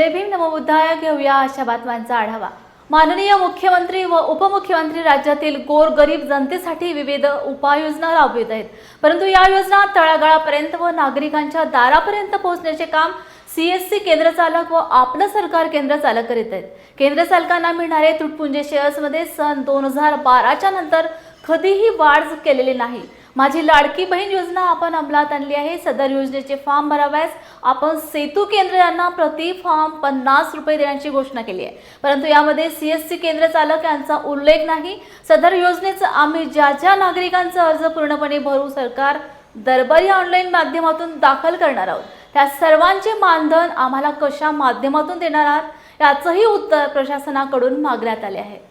जय भीम नमो बुद्धाय घेऊया अशा बातम्यांचा आढावा। माननीय मुख्यमंत्री व उपमुख्यमंत्री राज्यातील गोरगरीब जनतेसाठी विविध उपाययोजना राबवित आहेत, परंतु या योजना तळागाळापर्यंत व नागरिकांच्या दारापर्यंत पोहोचण्याचे काम सीएससी केंद्र चालक व आपलं सरकार केंद्र चालक करीत आहेत। केंद्र चालकांना मिळणारे तुटपुंजे शेअर्समध्ये सन 2012च्या नंतर कधीही वाढ केलेली नाही। माझी लाडकी बहीण योजना आपण अंमलात आणली आहे। सदर योजनेचे फॉर्म भरावयास आपण सेतू केंद्र यांना प्रति फॉर्म 50 रुपये देण्याची घोषणा केली आहे, परंतु यामध्ये सीएससी केंद्र चालक यांचा उल्लेख नाही। सदर योजनेचा आम्ही ज्या नागरिकांचा अर्ज पूर्णपणे भरू सरकार दरबारी ऑनलाईन माध्यमातून दाखल करणार आहोत, त्या सर्वांचे मानधन आम्हाला कशा माध्यमातून देणार आहात याचंही उत्तर प्रशासनाकडून मागण्यात आले आहे।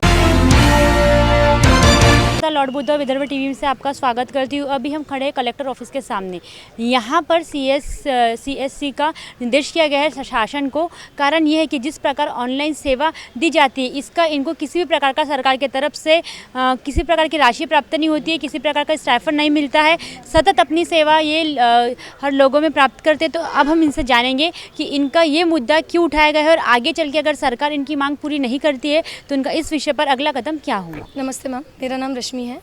लॉर्ड बुद्ध विदर्भ टीवी से आपका स्वागत करती हूँ। अभी हम खड़े हैं कलेक्टर ऑफिस के सामने। यहाँ पर सीएससी का निर्देश किया गया है शासन को। कारण ये है कि जिस प्रकार ऑनलाइन सेवा दी जाती है, इसका इनको किसी भी प्रकार का सरकार की तरफ से किसी प्रकार की राशि प्राप्त नहीं होती है, किसी प्रकार का स्टाइफंड नहीं मिलता है। सतत अपनी सेवा ये हर लोगों में प्राप्त करते। तो अब हम इनसे जानेंगे कि इनका ये मुद्दा क्यों उठाया गया है और आगे चल के अगर सरकार इनकी मांग पूरी नहीं करती है तो इनका इस विषय पर अगला कदम क्या होगा। नमस्ते मैम, मेरा नाम रश्मि है।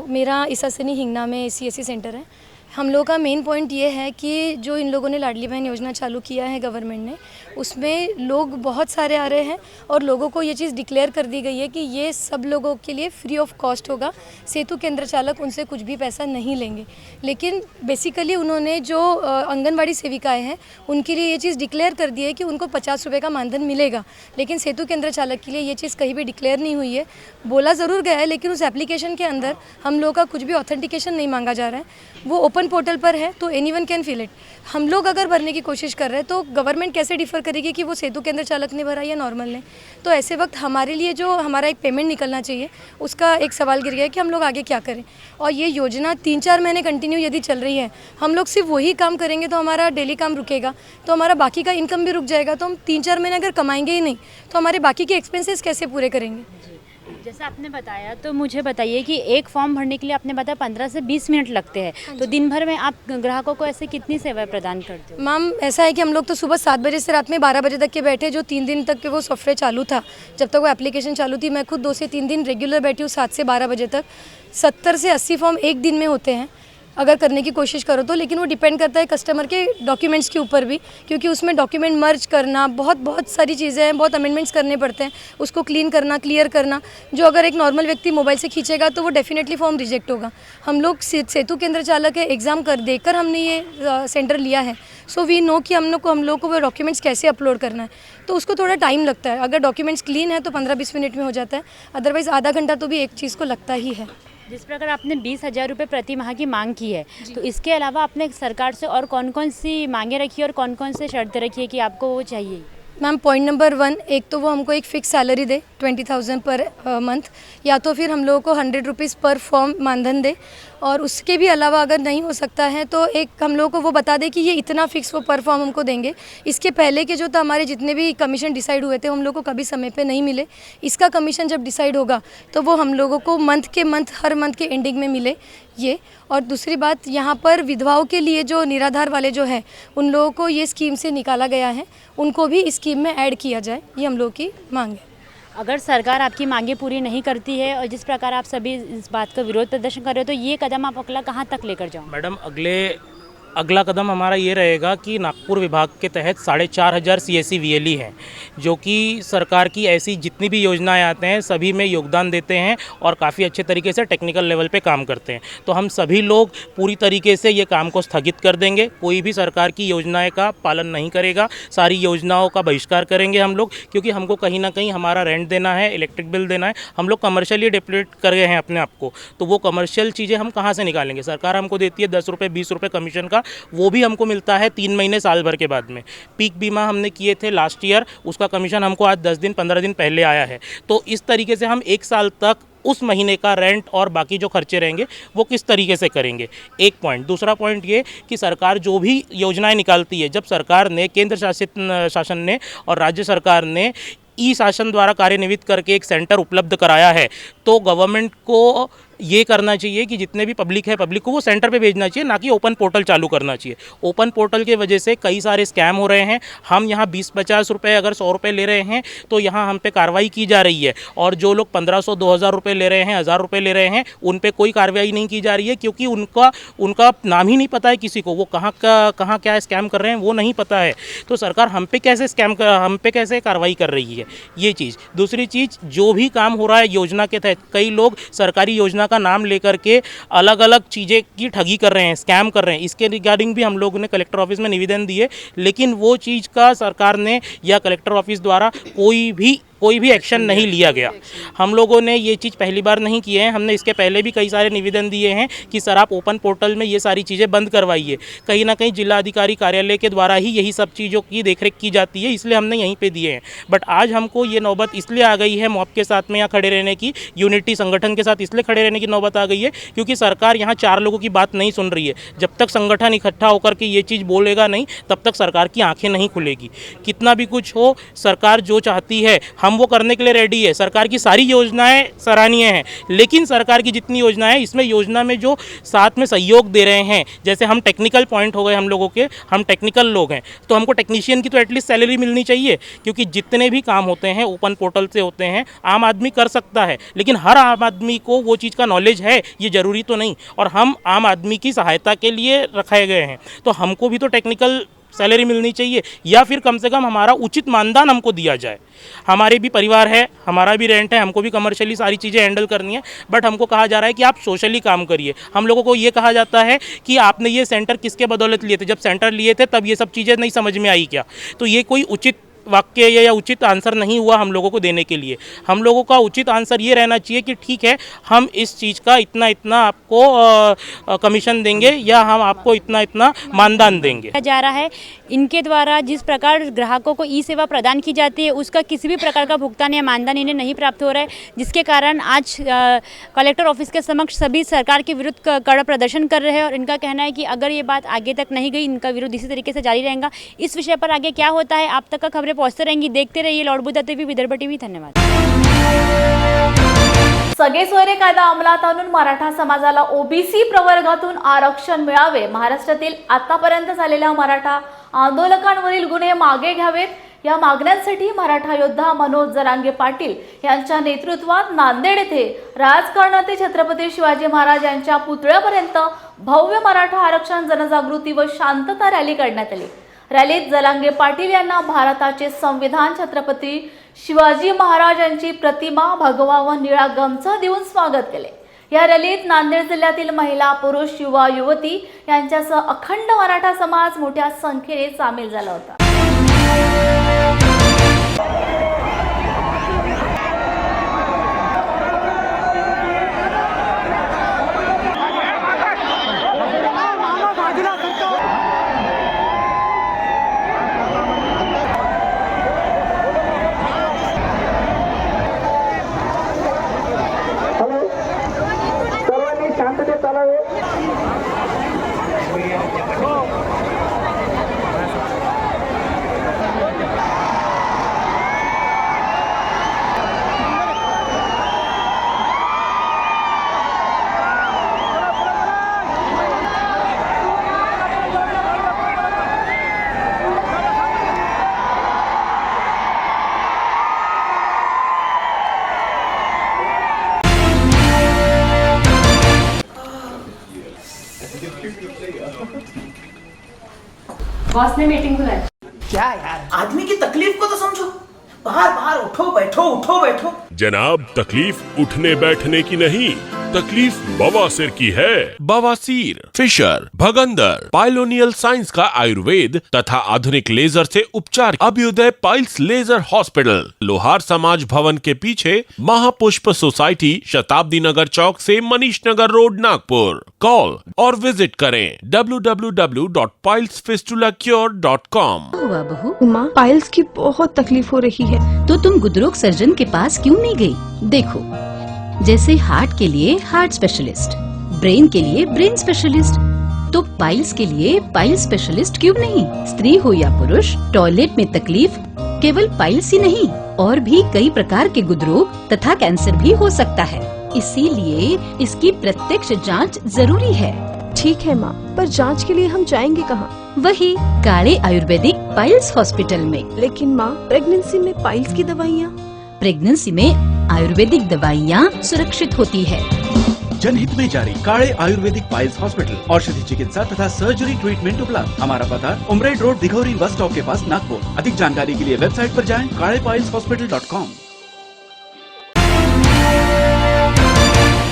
मेरा ईसासनी हिंगना में सीएससी सेंटर है। हम लोग का मेन पॉइंट ये है कि जो इन लोगों ने लाडली बहन योजना चालू किया है गवर्नमेंट ने, उसमें लोग बहुत सारे आ रहे हैं और लोगों को ये चीज़ डिक्लेयर कर दी गई है कि ये सब लोगों के लिए फ्री ऑफ कॉस्ट होगा। सेतु केंद्र चालक उनसे कुछ भी पैसा नहीं लेंगे, लेकिन बेसिकली उन्होंने जो आंगनवाड़ी सेविकाएं हैं उनके लिए ये चीज़ डिक्लेयर कर दी है कि उनको 50 रुपये का मानधन मिलेगा, लेकिन सेतु केंद्र चालक के लिए ये चीज़ कहीं भी डिक्लेयर नहीं हुई है। बोला ज़रूर गया है, लेकिन उस एप्लीकेशन के अंदर हम लोग का कुछ भी ऑथेंटिकेशन नहीं मांगा जा रहा है। वो ओपन पोर्टल पर है तो एनीवन कैन फिल इट। हम लोग अगर भरने की कोशिश कर रहे हैं तो गवर्नमेंट कैसे डिफ़र करेगी कि वो सेतु केंद्र चालक ने भरा या नॉर्मल ने। तो ऐसे वक्त हमारे लिए जो हमारा एक पेमेंट निकलना चाहिए, उसका एक सवाल गिर गया कि हम लोग आगे क्या करें। और ये योजना 3-4 महीने कंटिन्यू यदि चल रही है, हम लोग सिर्फ वही काम करेंगे तो हमारा डेली काम रुकेगा, तो हमारा बाकी का इनकम भी रुक जाएगा। तो हम 3-4 महीने अगर कमाएंगे ही नहीं तो हमारे बाकी के एक्सपेंसेस कैसे पूरे करेंगे। जैसा आपने बताया, तो मुझे बताइए कि एक फॉर्म भरने के लिए आपने बताया 15 से 20 मिनट लगते हैं, तो दिन भर में आप ग्राहकों को ऐसे कितनी सेवाएं प्रदान करते हो। मैम ऐसा है कि हम लोग तो सुबह 7 बजे से रात में 12 बजे तक के बैठे, जो 3 दिन तक के वो सॉफ्टवेयर चालू था, जब तक वो एप्लीकेशन चालू थी, मैं खुद 2 से 3 दिन रेगुलर बैठी हूँ 7 से 12 बजे तक। 70 से 80 फॉर्म एक दिन में होते हैं अगर करने की कोशिश करो तो, लेकिन वो डिपेंड करता है कस्टमर के डॉक्यूमेंट्स के ऊपर भी, क्योंकि उसमें डॉक्यूमेंट मर्ज करना बहुत सारी चीज़ें हैं, बहुत अमेंडमेंट्स करने पड़ते हैं, उसको क्लीन करना, क्लियर करना। जो अगर एक नॉर्मल व्यक्ति मोबाइल से खींचेगा तो वो डेफिनेटली फॉर्म रिजेक्ट होगा। हम लोग सेतु केंद्र चालक है, एग्ज़ाम देकर हमने ये सेंटर लिया है, सो वी नो कि हम लोग को वो डॉक्यूमेंट्स कैसे अपलोड करना है। तो उसको थोड़ा टाइम लगता है। अगर डॉक्यूमेंट्स क्लीन है तो 15-20 मिनट में हो जाता है, अदरवाइज़ आधा घंटा तो भी एक चीज़ को लगता ही है। जिस प्रकार आपने 20,000 रुपये प्रति माह की मांग की है, तो इसके अलावा आपने सरकार से और कौन कौन सी मांगे रखी है और कौन कौन से शर्तें रखी है कि आपको वो चाहिए। मैम पॉइंट नंबर 1, एक तो वो हमको एक फ़िक्स सैलरी दे 20,000 पर मंथ, या तो फिर हम लोगों को 100 रुपीज़ पर फॉर्म मानधन दे, और उसके भी अलावा अगर नहीं हो सकता है तो एक हम लोगों को वो बता दे कि ये इतना फ़िक्स वो पर फॉर्म हमको देंगे। इसके पहले के जो था हमारे जितने भी कमीशन डिसाइड हुए थे हम लोग को कभी समय पे नहीं मिले। इसका कमीशन जब डिसाइड होगा तो वो हम लोगों को हर मंथ के एंडिंग में मिले ये। और दूसरी बात, यहाँ पर विधवाओं के लिए जो निराधार वाले जो है उन लोगों को ये स्कीम से निकाला गया है, उनको भी इस स्कीम में ऐड किया जाए, ये हम लोगों की मांग है। अगर सरकार आपकी मांगे पूरी नहीं करती है और जिस प्रकार आप सभी इस बात का विरोध प्रदर्शन कर रहे हो, तो ये कदम आप अगला कहाँ तक लेकर जाओ। मैडम अगला कदम हमारा ये रहेगा कि नागपुर विभाग के तहत 4,500 सीएससी वीएलई हैं, जो कि सरकार की ऐसी जितनी भी योजनाएं आते हैं सभी में योगदान देते हैं और काफ़ी अच्छे तरीके से टेक्निकल लेवल पे काम करते हैं। तो हम सभी लोग पूरी तरीके से ये काम को स्थगित कर देंगे। कोई भी सरकार की योजनाएं का पालन नहीं करेगा, सारी योजनाओं का बहिष्कार करेंगे हम लोग, क्योंकि हमको कहीं ना कहीं हमारा रेंट देना है, इलेक्ट्रिक बिल देना है। हम लोग कमर्शियली डिप्लोट कर गए हैं अपने आप को, तो वो कमर्शियल चीज़ें हम कहाँ से निकालेंगे। सरकार हमको देती है 10 रुपये 20 रुपये कमीशन का, वो भी हमको मिलता है 3 महीने साल भर के बाद में। पीक बीमा हमने किए थे लास्ट ईयर, उसका कमीशन हमको आज 10 दिन 15 दिन पहले आया है। तो इस तरीके से हम 1 साल तक उस महीने का रेंट और बाकी जो खर्चे रहेंगे वो किस तरीके से करेंगे, एक पॉइंट। दूसरा पॉइंट ये कि सरकार जो भी योजनाएं निकालती है, जब सरकार ने केंद्र शासन ने और राज्य सरकार ने ई शासन द्वारा कार्यान्वित करके एक सेंटर उपलब्ध कराया है, तो गवर्नमेंट को ये करना चाहिए कि जितने भी पब्लिक है, पब्लिक को वो सेंटर पे भेजना चाहिए, ना कि ओपन पोर्टल चालू करना चाहिए। ओपन पोर्टल के वजह से कई सारे स्कैम हो रहे हैं। हम यहाँ 20-50 रुपये अगर 100 रुपये ले रहे हैं तो यहाँ हम पे कार्रवाई की जा रही है, और जो लोग 1500-2000 रुपये ले रहे हैं, 1000 रुपये ले रहे हैं, उन पे कोई कार्रवाई नहीं की जा रही है, क्योंकि उनका नाम ही नहीं पता है किसी को, वो कहाँ क्या स्कैम कर रहे हैं वो नहीं पता है। तो सरकार हम पे कैसे कार्रवाई कर रही है, ये चीज़। दूसरी चीज़, जो भी काम हो रहा है योजना के तहत, कई लोग सरकारी योजना का नाम लेकर के अलग अलग चीज़ें की ठगी कर रहे हैं, स्कैम कर रहे हैं। इसके रिगार्डिंग भी हम लोगों ने कलेक्टर ऑफिस में निवेदन दिए, लेकिन वो चीज़ का सरकार ने या कलेक्टर ऑफिस द्वारा कोई भी एक्शन नहीं लिया गया। हम लोगों ने ये चीज़ पहली बार नहीं किए हैं, हमने इसके पहले भी कई सारे निवेदन दिए हैं कि सर आप ओपन पोर्टल में ये सारी चीज़ें बंद करवाइए। कहीं ना कहीं जिलाधिकारी कार्यालय के द्वारा ही यही सब चीज़ों की देखरेख की जाती है, इसलिए हमने यहीं पे दिए हैं। बट आज हमको ये नौबत इसलिए आ गई है मॉब के साथ में यहाँ खड़े रहने की, यूनिटी संगठन के साथ इसलिए खड़े रहने की नौबत आ गई है क्योंकि सरकार यहाँ 4 लोगों की बात नहीं सुन रही है। जब तक संगठन इकट्ठा होकर के ये चीज़ बोलेगा नहीं, तब तक सरकार की आंखें नहीं खुलेगी। कितना भी कुछ हो, सरकार जो चाहती है हम वो करने के लिए रेडी है। सरकार की सारी योजनाएं सराहनीय हैं, लेकिन सरकार की जितनी योजनाएं हैं, इसमें योजना में जो साथ में सहयोग दे रहे हैं, जैसे हम टेक्निकल पॉइंट हो गए हम लोगों के, हम टेक्निकल लोग हैं, तो हमको टेक्नीशियन की तो एटलीस्ट सैलरी मिलनी चाहिए, क्योंकि जितने भी काम होते हैं ओपन पोर्टल से होते हैं, आम आदमी कर सकता है, लेकिन हर आम आदमी को वो चीज़ का नॉलेज है ये ज़रूरी तो नहीं। और हम आम आदमी की सहायता के लिए रखाए गए हैं, तो हमको भी तो टेक्निकल सैलरी मिलनी चाहिए, या फिर कम से कम हमारा उचित मानदान हमको दिया जाए। हमारे भी परिवार है, हमारा भी रेंट है, हमको भी कमर्शियली सारी चीज़ें हैंडल करनी है, बट हमको कहा जा रहा है कि आप सोशली काम करिए। हम लोगों को ये कहा जाता है कि आपने ये सेंटर किसके बदौलत लिए थे, जब सेंटर लिए थे तब ये सब चीज़ें नहीं समझ में आई क्या? तो ये कोई उचित वाक्य या उचित आंसर नहीं हुआ हम लोगों को देने के लिए। हम लोगों का उचित आंसर ये रहना चाहिए कि ठीक है, हम इस चीज़ का इतना आपको कमीशन देंगे, या हम आपको इतना मानदान देंगे। जा रहा है इनके द्वारा जिस प्रकार ग्राहकों को ई सेवा प्रदान की जाती है, उसका किसी भी प्रकार का भुगतान या मानदान इन्हें नहीं प्राप्त हो रहा है, जिसके कारण आज कलेक्टर ऑफिस के समक्ष सभी सरकार के विरुद्ध कड़ा प्रदर्शन कर रहे हैं। और इनका कहना है कि अगर ये बात आगे तक नहीं गई, इनका विरोध इसी तरीके से जारी रहेगा। इस विषय पर आगे क्या होता है, आप तक का खबरें पहुंचते रहेंगी। देखते रहिए Lord Buddha TV, Vidarbha TV. धन्यवाद। सगळे सोयरे कायदा अंमलात आणून मराठा समाजाला ओबीसी प्रवर्गातून आरक्षण मिळावे, महाराष्ट्रातील आतापर्यंत झालेल्या मराठा आंदोलकांवरील गुन्हे मागे घ्यावेत, या मागण्यांसाठी मराठा योद्धा मनोज जरांगे पाटील यांच्या नेतृत्वात नांदेड येथे राजकारणातील छत्रपती शिवाजी महाराज यांच्या पुतळ्यापर्यंत भव्य मराठा आरक्षण जनजागृती व शांतता रॅली काढण्यात आली। रॅलीत जरांगे पाटील यांना भारताचे संविधान, छत्रपती शिवाजी महाराज यांची प्रतिमा, भगवा व निळा गमछा देऊन स्वागत केले। या रॅलीत नांदेड जिल्ह्यातील महिला, पुरुष, युवा, युवती यांच्यासह अखंड मराठा समाज मोठ्या संख्येने सामील झाला होता। बॉस ने मीटिंग बुलाई। क्या यार, आदमी की तकलीफ को तो समझो। बाहर बाहर उठो बैठो। जनाब, तकलीफ उठने बैठने की नहीं, तकलीफ बवासीर की है। बवासीर, फिशर, भगंदर, पाइलोनियल साइंस का आयुर्वेद तथा आधुनिक लेजर से उपचार। अभ्युदय पाइल्स लेजर हॉस्पिटल, लोहार समाज भवन के पीछे, महापुष्प सोसाइटी, शताब्दी नगर चौक से मनीष नगर रोड, नागपुर। कॉल और विजिट करें www.pilesfistulacure.com। हुआ बहू, माँ पाइल्स की बहुत तकलीफ हो रही है। तो तुम गुदरोग सर्जन के पास क्यों नहीं गई? देखो, जैसे हार्ट के लिए हार्ट स्पेशलिस्ट, ब्रेन के लिए ब्रेन स्पेशलिस्ट, तो पाइल्स के लिए पाइल्स स्पेशलिस्ट क्यों नहीं? स्त्री हो या पुरुष, टॉयलेट में तकलीफ केवल पाइल्स ही नहीं, और भी कई प्रकार के गुदरोग तथा कैंसर भी हो सकता है। इसीलिए इसकी प्रत्यक्ष जांच जरूरी है। ठीक है माँ, पर जांच के लिए हम जाएंगे कहाँ? वही काले आयुर्वेदिक पाइल्स हॉस्पिटल में। लेकिन माँ, प्रेगनेंसी में पाइल्स की दवाइयाँ। प्रेगनेंसी में आयुर्वेदिक दवाइयाँ सुरक्षित होती है। जनहित में जारी काले आयुर्वेदिक पाइल्स हॉस्पिटल, औषधि चिकित्सा तथा सर्जरी ट्रीटमेंट उपलब्ध। हमारा पता उमरेड रोड, दिघौरी बस स्टॉप के पास, नागपुर। अधिक जानकारी के लिए वेबसाइट पर जाएं kalepailshospital.com।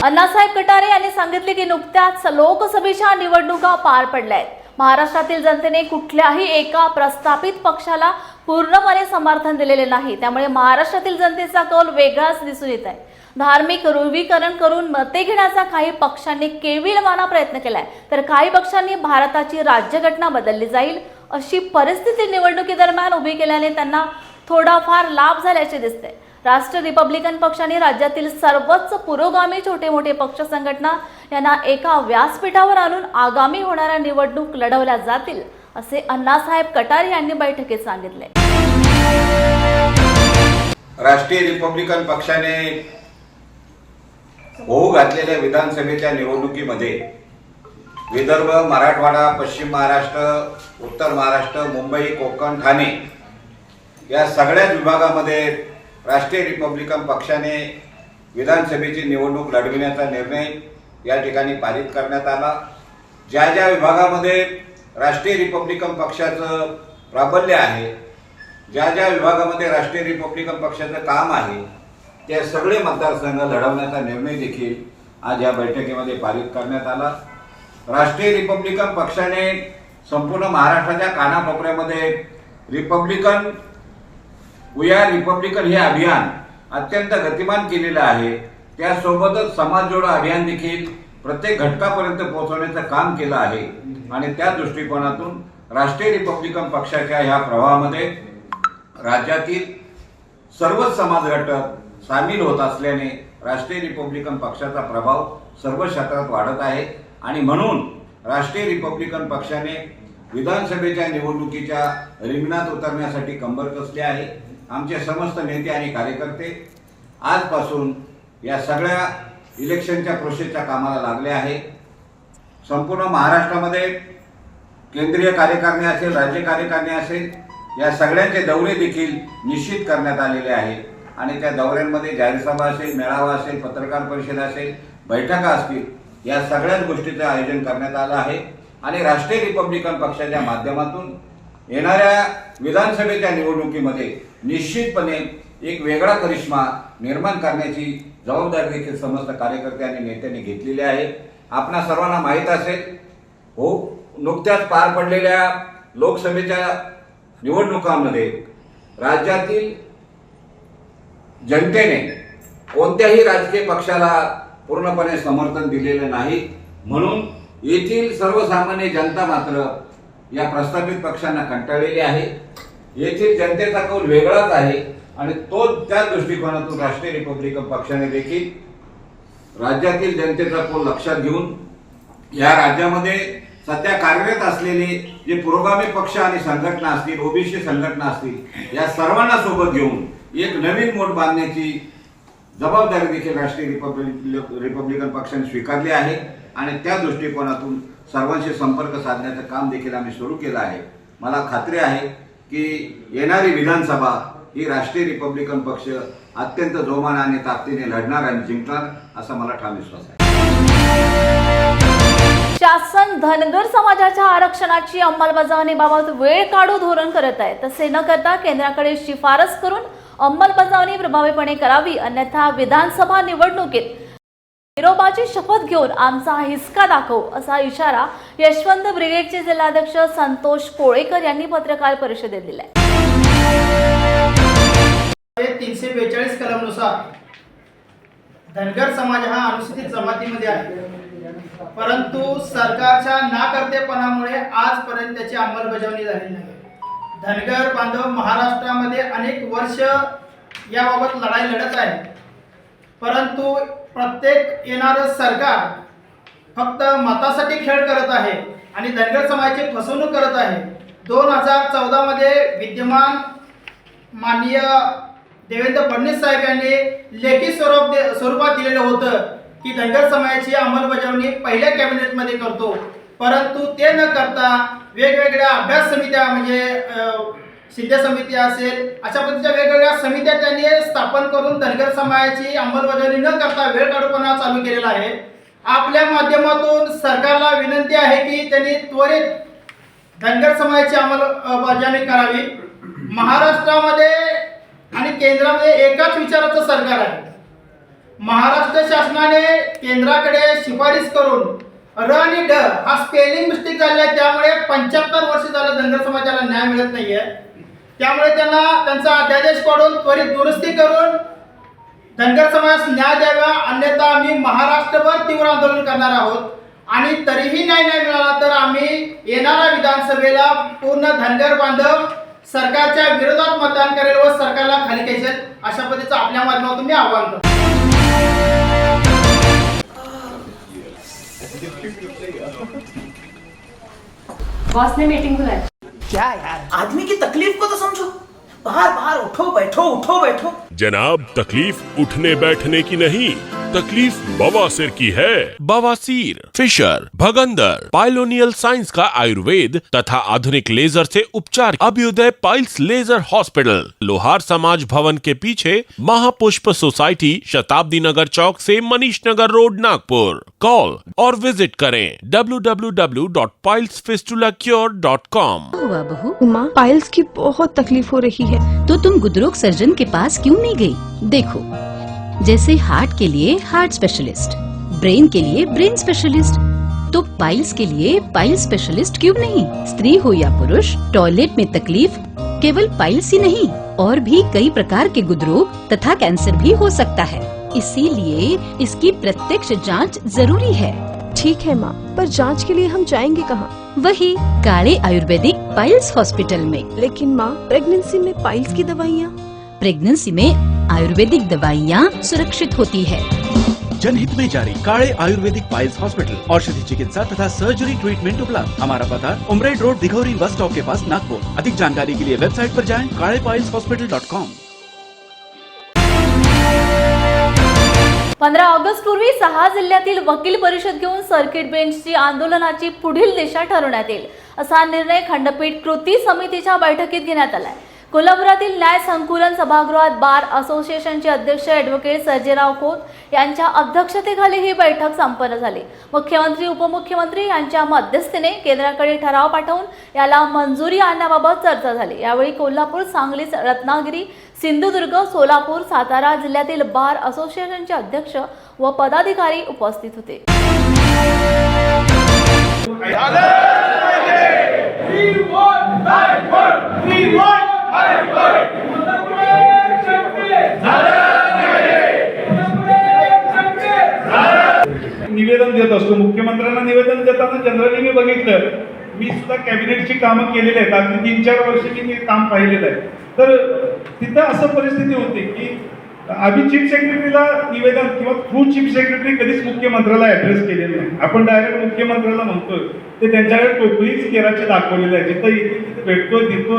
अण्णासाहेब कटारे यांनी सांगितले की नुकत्याच लोकसभेच्या निवडणुका पार पडल्या आहेत। महाराष्ट्रातील जनतेने कुठल्याही एका प्रस्थापित पक्षाला पूर्णपणे समर्थन दिलेले नाही, त्यामुळे महाराष्ट्रातील जनतेचा कौल वेगळाच दिसून येत आहे। धार्मिक ध्रुवीकरण करून मते घेण्याचा काही पक्षांनी केविलवाना प्रयत्न केलाय, तर काही पक्षांनी भारताची राज्यघटना बदलली जाईल अशी परिस्थिती निवडणुकीदरम्यान उभी केल्याने त्यांना थोडाफार लाभ झाल्याचे दिसते। राष्ट्र रिपब्लिकन पक्षाने राज्यातील सर्वच पुरोगामी छोटे मोठे पक्ष संघटना यांना एका व्यासपीठावर आणून आगामी होणाऱ्या निवडणूक लढवल्या जातील असे अण्णासाहेब कटारे यांनी बैठकीत सांगितले। राष्ट्रीय रिपब्लिकन पक्षाने होऊ घातलेल्या विधानसभेच्या निवडणुकीमध्ये विदर्भ, मराठवाडा, पश्चिम महाराष्ट्र, उत्तर महाराष्ट्र, मुंबई, कोकण, ठाणे या सगळ्याच विभागामध्ये राष्ट्रीय रिपब्लिकन पक्षाने विधानसभेची निवडणूक लढविण्याचा निर्णय या ठिकाणी पारित करण्यात आला। ज्या ज्या विभागामध्ये राष्ट्रीय रिपब्लिकन पक्षाचं प्राबल्य आहे, ज्या ज्या विभागामध्ये राष्ट्रीय रिपब्लिकन पक्षाचं काम आहे, ते सगळे मतदारसंघ लढवण्याचा निर्णय देखील आज या बैठकीमध्ये पारित करण्यात आला। राष्ट्रीय रिपब्लिकन पक्षाने संपूर्ण महाराष्ट्राच्या कानाकोपऱ्यामध्ये रिपब्लिकन वी आर रिपब्लिकन हे अभियान अत्यंत गतिमान केलेलं आहे। त्यासोबतच समाज जोडो अभियान देखील प्रत्येक घटकापर्यंत पोहोचवण्याचं काम केलं आहे आणि त्या दृष्टिकोनातून राष्ट्रीय रिपब्लिकन पक्षाच्या ह्या प्रवाहामध्ये राज्यातील सर्वच समाज घटक सामील होत असल्याने राष्ट्रीय रिपब्लिकन पक्षाचा प्रभाव सर्व क्षेत्रात वाढत आहे आणि म्हणून राष्ट्रीय रिपब्लिकन पक्षाने विधानसभेच्या निवडणुकीच्या रिंगणात उतरण्यासाठी कंबर कसली आहे। आमचे समस्त नेते आणि कार्यकर्ते आजपासून या सगळ्या इलेक्शनच्या प्रोसेसच्या कामाला लागले आहे। संपूर्ण महाराष्ट्रामध्ये केंद्रीय कार्यकारिणी असेल, राज्य कार्यकारिणी असेल, या सगळ्यांचे दौरे देखील निश्चित करण्यात आलेले आहे आणि त्या दौऱ्यांमध्ये जाहीर सभा असेल, मेळावा असेल, पत्रकार परिषद असेल, बैठका असतील, या सगळ्याच गोष्टीचं आयोजन करण्यात आलं आहे आणि राष्ट्रीय रिपब्लिकन पक्षाच्या माध्यमातून येणाऱ्या विधानसभेच्या निवडणुकीमध्ये निश्चितपणे एक वेगळा करिश्मा निर्माण करण्याची जबाबदारी देखील समस्त कार्यकर्ते आणि नेत्यांनी घेतलेली आहे। आपणा सर्वांना माहीत असेल, नुकत्याच पार पडलेल्या लोकसभेच्या निवडणुकांमध्ये राज्यातील जनतेने कोणत्याही राजकीय पक्षाला पूर्णपणे समर्थन दिलेलं नाही, म्हणून येथील सर्वसामान्य जनता मात्र या प्रस्थापित पक्षांना कंटाळलेली आहे। येथील जनतेचा कौल वेगळाच आहे आणि तो त्या दृष्टिकोनातून राष्ट्रीय रिपब्लिकन पक्षाने देखील राज्यातील जनतेचा कौल लक्षात घेऊन या राज्यामध्ये सध्या कार्यरत असलेले जे पुरोगामी पक्ष आणि संघटना असतील, ओबीसी संघटना असतील, या सर्वांना सोबत घेऊन एक नवीन मोठ बांधण्याची जबाबदारी देखील राष्ट्रीय रिपब्लिकन पक्षाने स्वीकारली आहे आणि त्या दृष्टिकोनातून सर्वांशी संपर्क साधण्याचं काम देखील आम्ही सुरू केलं आहे। मला खात्री आहे की येणारी विधानसभा ही राष्ट्रीय रिपब्लिकन पक्ष अत्यंत जोमाने आणि ताकदीने लढणार आणि जिंकणार असा मला ठाम विश्वास आहे। शासन धनगर समाजाच्या आरक्षणाची अंमलबजावणीबाबत वेळ काढू धोरण करत आहे, तसे न करता केंद्राकडे शिफारस करून अंमलबजावणी प्रभावीपणे करावी, अन्यथा विधानसभा निवडणुकीत विरोबाची शपथ घेऊन आमचा हिसका दाखवू असा इशारा यशवंत ब्रिगेडचे जिल्हाध्यक्ष संतोष कोळेकर यांनी पत्रकार परिषदेत दिला। 342 कलमनुसार धनगर समाज हा अनुसूचित जमातीमध्ये आहे, परंतु सरकारच्या नाकर्तेपणामुळे आजपर्यंत त्याची अंमलबजावणी झालेली नाही। धनगर बांधव महाराष्ट्रामध्ये अनेक वर्ष याबाबत लढाई लढत आहे, परंतु प्रत्येक येणारं सरकार फक्त मतासाठी खेळ करत आहे आणि धनगर समाजाची फसवणूक करत आहे। 2014 मध्ये विद्यमान माननीय देवेंद्र फडणवीस साहेब यांनी लेखी स्वरूपात दिलेलं होतं की धनगर समाजाची अंमलबजावणी पहिल्या कॅबिनेटमध्ये करतो, परंतु ते न करता वेगवेगळ्या अभ्यास समित्या म्हणजे शिंदे समिती असेल अशा पद्धतीच्या वेगवेगळ्या समित्या त्यांनी स्थापन करून धनगर समाजाची अंमलबजावणी न करता वेळ काढूपणा चालू केलेला आहे. आपल्या माध्यमातून सरकारला विनंती आहे की त्यांनी त्वरित धनगर समाजाची अंमलबजावणी करावी. महाराष्ट्रामध्ये आणि केंद्रामध्ये एकाच विचाराचं सरकार आहे. महाराष्ट्र शासनाने केंद्राकडे शिफारस करून र आणि ड हा स्पेलिंग मिस्टेक झालेला आहे, त्यामुळे 75 वर्ष झालं धनगर समाजाला न्याय मिळत नाहीये. त्यामुळे त्यांना त्यांचा अध्यादेश काढून त्वरित दुरुस्ती करून धनगर समाजास न्याय द्यावा, अन्यथा आम्ही महाराष्ट्रभर तीव्र आंदोलन करणार आहोत. आणि तरीही न्याय नाही मिळाला तर आम्ही येणाऱ्या विधानसभेला पूर्ण धनगर बांधव सरकारच्या विरोधात मतदान करेल व सरकारला खाली खेचेल, अशा पद्धतीचं आपल्या माध्यमातून मी आवाहन करतो. बॉस ने मीटिंग बुलाई. क्या यार, आदमी की तकलीफ को तो समझो. बाहर बाहर उठो बैठो. जनाब, तकलीफ उठने बैठने की नहीं, तकलीफ बवासीर की है. बवासीर, फिशर, भगंदर, पाइलोनियल साइंस का आयुर्वेद तथा आधुनिक लेजर से उपचार. अभ्युदय पाइल्स लेजर हॉस्पिटल, लोहार समाज भवन के पीछे, महापुष्प सोसाइटी, शताब्दी नगर चौक से मनीष नगर रोड, नागपुर. कॉल और विजिट करें www.pilesfistulacure.com. हुआ बहू? माँ, पाइल्स की बहुत तकलीफ हो रही है. तो तुम गुदरोग सर्जन के पास क्यों नहीं गई? देखो, जैसे हार्ट के लिए हार्ट स्पेशलिस्ट, ब्रेन के लिए ब्रेन स्पेशलिस्ट, तो पाइल्स के लिए पाइल्स स्पेशलिस्ट क्यों नहीं? स्त्री हो या पुरुष, टॉयलेट में तकलीफ केवल पाइल्स ही नहीं, और भी कई प्रकार के गुदरोग तथा कैंसर भी हो सकता है. इसीलिए इसकी प्रत्यक्ष जांच जरूरी है. ठीक है माँ, पर जांच के लिए हम जाएंगे कहाँ? वही काले आयुर्वेदिक पाइल्स हॉस्पिटल में. लेकिन माँ, प्रेगनेंसी में पाइल्स की दवाइयाँ. प्रेगनेंसी में आयुर्वेदिक दवाइयाँ सुरक्षित होती है. जनहित में जारी. काळे आयुर्वेदिक पाइल्स हॉस्पिटल, औषधि चिकित्सा तथा सर्जरी ट्रीटमेंट उपलब्ध. हमारा पता उमरेड रोड, दिघौरी बस स्टॉप के पास, नागपुर. अधिक जानकारी के लिए वेबसाइट पर जाएं kalepileshospital.com. 15 ऑगस्ट पूर्वी 6 जिल्ह्यातील वकील परिषद घेऊन सर्किट बेंचची आंदोलनाची पुढील दिशा ठरवण्यात येईल, असा निर्णय खंडपीठ कृती समितीच्या बैठकीत घेण्यात आलाय. कोल्हापुरातील न्याय संकुलन सभागृहात बार असोसिएशनचे अध्यक्ष ॲडव्होकेट सर्जेराव खोत यांच्या अध्यक्षतेखाली ही बैठक संपन्न झाली. मुख्यमंत्री उपमुख्यमंत्री यांच्या मध्यस्थीने केंद्राकडे ठराव पाठवून याला मंजुरी आणण्याबाबत चर्चा झाली. यावेळी कोल्हापूर, सांगली, रत्नागिरी, सिंधुदुर्ग, सोलापूर, सातारा जिल्ह्यातील बार असोसिएशनचे अध्यक्ष व पदाधिकारी उपस्थित होते. निवेदन देत असतो. मुख्यमंत्र्यांना निवेदन देताना जनरली मी बघितलं, मी सुद्धा कॅबिनेटची कामं केलेली आहेत. अगदी 3-4 वर्ष मी काम पाहिलेलं आहे. तर तिथं असं परिस्थिती होती की आम्ही चीफ सेक्रेटरीला निवेदन किंवा थ्रू चीफ सेक्रेटरी कधीच मुख्यमंत्र्याला ॲड्रेस केलेलं नाही. आपण डायरेक्ट मुख्यमंत्र्याला म्हणतोय, ते त्यांच्याकडे टोपलीच केराची दाखवलेलं आहे. जिथं तिथे भेटतो,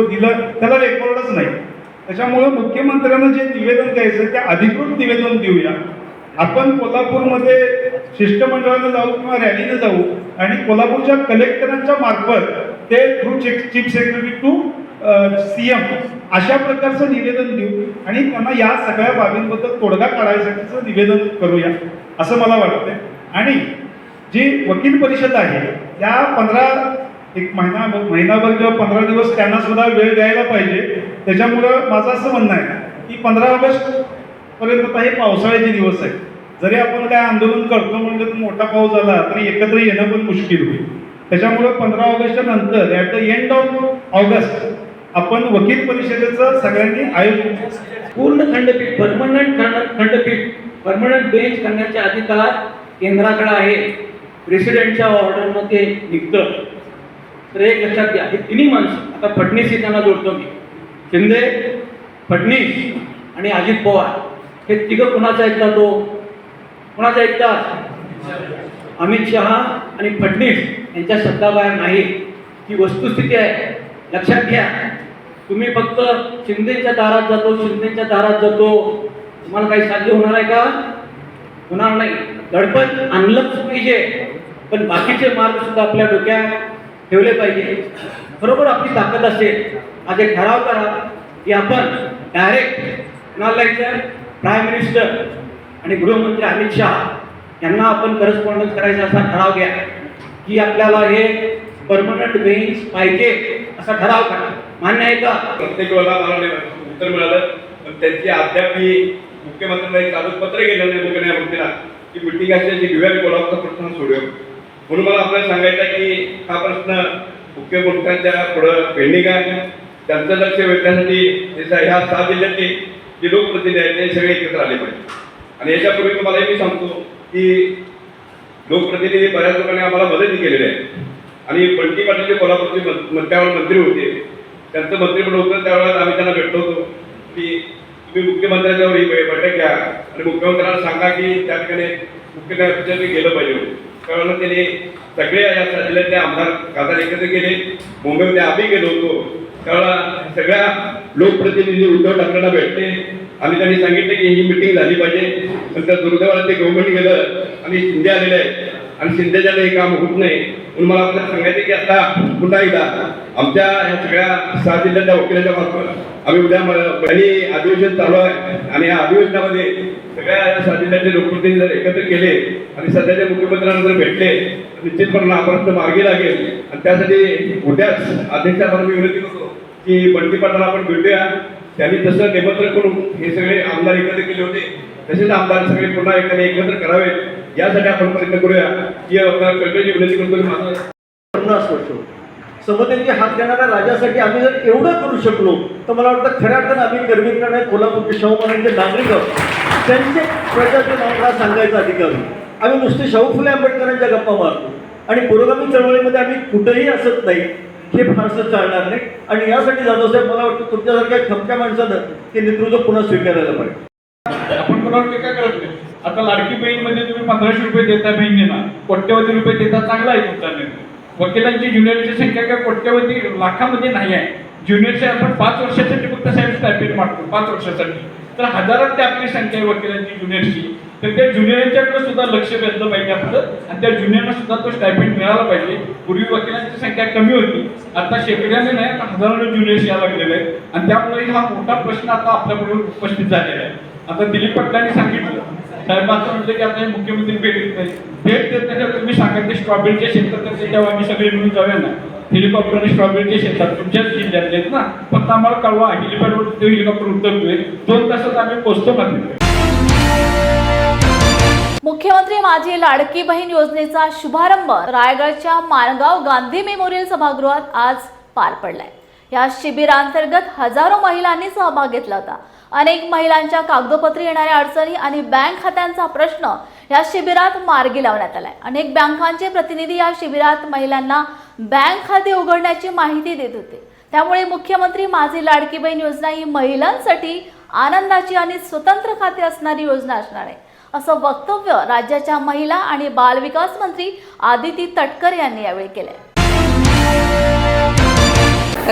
दिलं, त्याला रेकॉर्डच नाही. त्याच्यामुळं मुख्यमंत्र्यांना जे निवेदन द्यायचं ते अधिकृत निवेदन देऊया. आपण कोल्हापूरमध्ये शिष्टमंडळानं जाऊ किंवा रॅलीनं जाऊ आणि कोल्हापूरच्या कलेक्टरांच्या मार्फत ते through chief secretary to CM अशा प्रकारचं निवेदन देऊ आणि त्यांना या सगळ्या बाबींबद्दल तोडगा काढायसाठीचं निवेदन करूया असं मला वाटतंय. आणि जी वकील परिषद आहे या 15 महिनाभर किंवा 15 दिवस त्यांना सुद्धा वेळ द्यायला पाहिजे. त्याच्यामुळं माझं असं म्हणणं आहे की 15 ऑगस्ट पर्यंत आता हे पावसाळ्याचे दिवस आहेत. जरी आपण काय आंदोलन करतो म्हणजे मोठा पाऊस झाला तरी एकत्र येणं पण मुश्किल होईल. त्याच्यामुळं 15 ऑगस्टच्या नंतर at the end of August आपण वकील परिषदेचं सगळ्यांनी आयोजन पूर्ण खंडपीठ, परमनंट बेंच करण्याचे अधिकार केंद्राकडे आहे. प्रेसिडेंटच्या ऑर्डरमध्ये निघतं. तर एक लक्षात घ्या, हे तिन्ही माणसं, आता फडणवीस त्यांना जोडतो मी, शिंदे, फडणवीस आणि अजित पवार, हे तिघं कुणाचा ऐकतात? तो कुणाचा ऐकतात? अमित शहा आणि फडणवीस यांच्या शब्दाबाहेर नाही. ही वस्तुस्थिती आहे, लक्षात घ्या. तुम्ही फक्त शिंदेच्या दारात जातो, शिंदेच्या दारात जातो, तुम्हाला काही साध्य होणार आहे का? होणार नाही. दडपण आणलंच पाहिजे, पण बाकीचे मार्ग सुद्धा आपल्या डोक्यात ठेवले पाहिजे. बरोबर आपली ताकद असेल, आज एक ठराव करा की आपण डायरेक्ट कुणाला जायचं, प्राईम मिनिस्टर आणि गृहमंत्री अमित शहा यांना आपण करस्पॉन्डन्स करायचा असा ठराव घ्या की आपल्याला हे परमनंट बेंच पाहिजे असा ठराव करा. मान्य आहे का? प्रत्येक वेळेला मला उत्तर मिळालं, पण त्यांची अद्याप मुख्यमंत्र्यांना एक कागदपत्र गेलं नाही मुख्यमंत्र्यांना की मिटिंग असल्याची घेऊया, कोल्हापूरचा प्रश्न सोडूया. म्हणून मला आपल्याला सांगायचं आहे की हा प्रश्न मुख्यमंत्र्यांच्या पुढं पेंडिंग आहे. त्यांचं लक्ष वेधण्यासाठी ह्या 6 जिल्ह्यातले जे लोकप्रतिनिधी आहेत ते सगळे एकत्र आले पाहिजे. आणि याच्यापूर्वी तुम्हाला मी सांगतो की लोकप्रतिनिधी बऱ्याच लोकांनी आम्हाला मदत केलेली आहे. आणि बंटी पाटील जे कोल्हापूरचे त्यावेळेला मंत्री होते, त्यांचं मंत्रिपद होतं, त्यावेळेस आम्ही त्यांना भेटलो होतो की तुम्ही मुख्यमंत्र्यांच्यावर ही बैठक घ्या आणि मुख्यमंत्र्यांना सांगा की त्या ठिकाणी मुख्यमंत्र्यांनी गेलं पाहिजे. त्यावेळेला त्यांनी सगळे या जिल्ह्यातले आमदार खासदार एकत्र केले. मुंबईमध्ये आम्ही गेलो होतो, त्यावेळेला सगळ्या लोकप्रतिनिधी उद्धव ठाकरेंना भेटले आणि त्यांनी सांगितलं की ही मिटिंग झाली पाहिजे. नंतर दुर्दैवाला ते गव्हर्नमेंट गेलं आणि शिंदे आलेले आहे आणि शिंदेच्या हे काम होत नाही. म्हणून मला आपल्याला सांगायचं की आता पुन्हा एकदा आमच्या ह्या सगळ्या 6 जिल्ह्याच्या वकिलाच्या मार्फत आम्ही उद्या आणि अधिवेशन चालू आहे आणि या अधिवेशनामध्ये सगळ्या या 6 जिल्ह्याचे लोकप्रतिनिधी एकत्र केले आणि सध्याच्या मुख्यमंत्र्यांना जर भेटले तर निश्चितपणे हा प्रश्न मार्गी लागेल. आणि त्यासाठी उद्याच अध्यक्षांना मी विनंती करतो की बंटी पाटलांना आपण भेटूया. त्यांनी तसं निमंत्रण करून हे सगळे आमदार एकत्र केले होते, तसेच आमदार सगळे पुन्हा एकत्र करावेत यासाठी आपण प्रयत्न करूया. की आपल्याला कळकळीची विनंती करतो की माझं 50 वर्ष समतेचे हात देणाऱ्या राजासाठी आम्ही जर एवढं करू शकलो तर मला वाटतं खऱ्या अर्थानं आम्ही गर्वित कोल्हापूरचे शाहू महाराजांचे नागरिक आहोत. त्यांचे प्रजाचे नाव सांगायचा अधिकार. आम्ही नुसते शाहू फुले आंबेडकरांच्या गप्पा मारतो आणि पुरोगामी चळवळीमध्ये आम्ही कुठेही असत नाही, हे फारसं चालणार नाही. आणि यासाठी जाधवसाहेब मला वाटतं तुमच्यासारख्या खमक्या माणसानं ते नेतृत्व पुन्हा स्वीकारायला पाहिजे. आपण कोणावर टीका करत नाही. आता लाडकी बहीणमध्ये तुम्ही 1500 रुपये देता बहिणींना, कोट्यवधी रुपये देता, चांगला आहे तुमचा निर्णय. वकिलांची ज्युनियरची संख्या काय कोट्यवधी लाखामध्ये नाही आहे. ज्युनियरचे आपण 5 वर्षासाठी फक्त साहेब स्टायपेंड मागतो 5 वर्षासाठी, तर हजारात ते आपली संख्या आहे वकिलांची ज्युनियरची. तर त्या ज्युनियरच्याकडे सुद्धा लक्ष वेधलं पाहिजे आपलं आणि त्या ज्युनियरना सुद्धा तो स्टायपेंड मिळाला पाहिजे. पूर्वी वकिलांची संख्या कमी होती, आता शेकड्याने नाही आता हजारांनी ज्युनियर्स यायला लागलेले आहेत आणि त्यामुळे हा मोठा प्रश्न आता आपल्यापुढे उपस्थित झालेला आहे. आता दिलीप पाटलांनी सांगितलं, साहेबांचं म्हटलं की आता मुख्यमंत्री भेट देत नाही. भेट देत नाही तर तुम्ही सांगा ते स्ट्रॉबेरीच्या शेतात तेव्हा आम्ही सगळे मिळून जाऊया ना. हेलिकॉप्टर आणि स्ट्रॉबेरीच्या शेतात तुमच्याच जिल्ह्यातले आहेत ना, फक्त आम्हाला कळवा हेलिपॅडवर ते हेलिकॉप्टर उतरतोय, 2 तासात आम्ही पोहोचतो मात्र. मुख्यमंत्री माझी लाडकी बहीण योजनेचा शुभारंभ रायगडच्या माणगाव गांधी मेमोरियल सभागृहात आज पार पडलाय. या शिबिरांतर्गत हजारो महिलांनी सहभाग घेतला होता. अनेक महिलांच्या कागदोपत्री येणाऱ्या अडचणी आणि बँक खात्यांचा प्रश्न या शिबिरात मार्गी लावण्यात आलाय. अनेक बँकांचे प्रतिनिधी या शिबिरात महिलांना बँक खाते उघडण्याची माहिती देत होते. त्यामुळे मुख्यमंत्री माझी लाडकी बहीण योजना ही महिलांसाठी आनंदाची आणि स्वतंत्र खाते असणारी योजना असणार आहे, असं वक्तव्य राज्याच्या महिला आणि बालविकास मंत्री आदिती तटकरे यांनी यावेळी केलंय.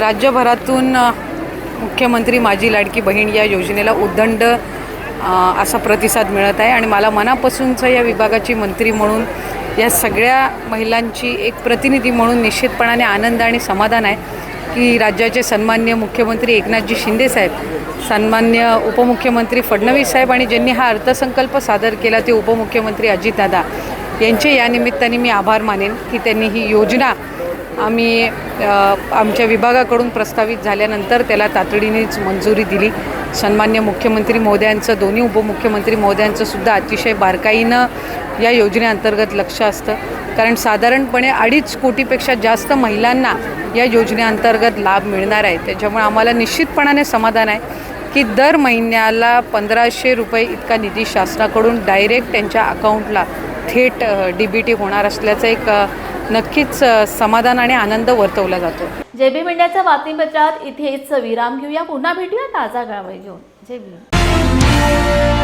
राज्यभरातून मुख्यमंत्री माझी लाडकी बहीण या योजनेला उदंड असा प्रतिसाद मिळत आहे आणि मला मनापासूनचं या विभागाची मंत्री म्हणून या सगळ्या महिलांची एक प्रतिनिधी म्हणून निश्चितपणाने आनंद आणि समाधान आहे की राज्याचे सन्माननीय मुख्यमंत्री एकनाथजी शिंदे साहेब, सन्माननीय उपमुख्यमंत्री फडणवीस साहेब आणि ज्यांनी हा अर्थसंकल्प सादर केला ते उपमुख्यमंत्री अजितदादा यांचे या निमित्ताने मी आभार मानेन की त्यांनी ही योजना आम्ही आमच्या विभागाकडून प्रस्तावित झाल्यानंतर त्याला तातडीनेच मंजुरी दिली. सन्माननीय मुख्यमंत्री महोदयांचं, दोन्ही उपमुख्यमंत्री महोदयांचं सुद्धा अतिशय बारकाईनं या योजनेअंतर्गत लक्ष असतं, कारण साधारणपणे 2.5 कोटीपेक्षा जास्त महिलांना या योजनेअंतर्गत लाभ मिळणार आहे. त्याच्यामुळे आम्हाला निश्चितपणाने समाधान आहे की दर महिन्याला 1500 रुपये इतका निधी शासनाकडून डायरेक्ट त्यांच्या अकाउंटला थेट DBT होणार असल्याचं एक नक्कीच समाधान आणि आनंद वर्तवला जातो. JB मीडियाच्या बातमीपत्रात इथेच विराम घेऊया. पुन्हा भेटूया ताजा घडामोडी घेऊन. जय भीम.